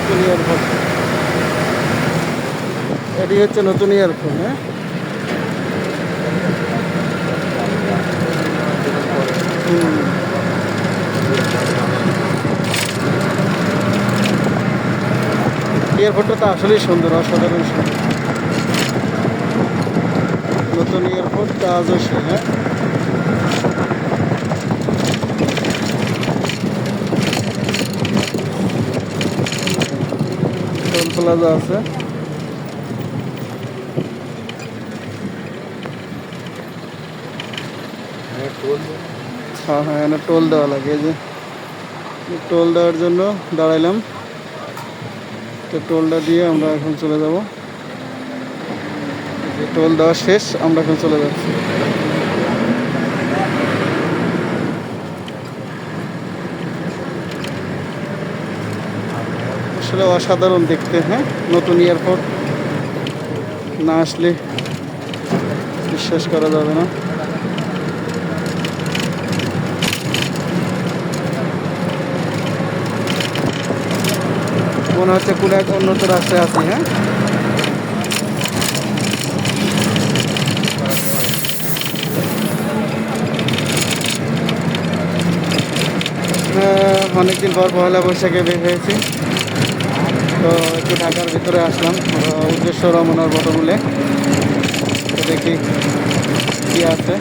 নতুন এয়ারপোর্ট, এটি হচ্ছে নতুন এয়ারপোর্ট। হ্যাঁ, এয়ারপোর্টটা তো আসলেই সুন্দর, অসাধারণ সুন্দর। নতুন এয়ারপোর্ট কাজও সে। হ্যাঁ, টোল প্লাজা আছে। হ্যাঁ হ্যাঁ, এখানে টোল দেওয়া লাগে। এই যে টোল দেওয়ার জন্য দাঁড়াইলাম, তো টোলটা দিয়ে আমরা এখন চলে যাব। যে টোল দেওয়া শেষ, আমরা এখন চলে যাচ্ছি। আসলে অসাধারণ দেখতে। হ্যাঁ, নতুন এয়ারপোর্ট না আসলে বিশ্বাস করা যাবে না। মনে হচ্ছে কোনো এক উন্নত রাষ্ট্রে আছি। হ্যাঁ, অনেকদিন পর পয়লা বৈশাখে বের হয়েছি, তো একটু ঢাকার ভিতরে আসলাম উদ্দেশ্য রমনার বটমূলে। তো দেখি কি আছে।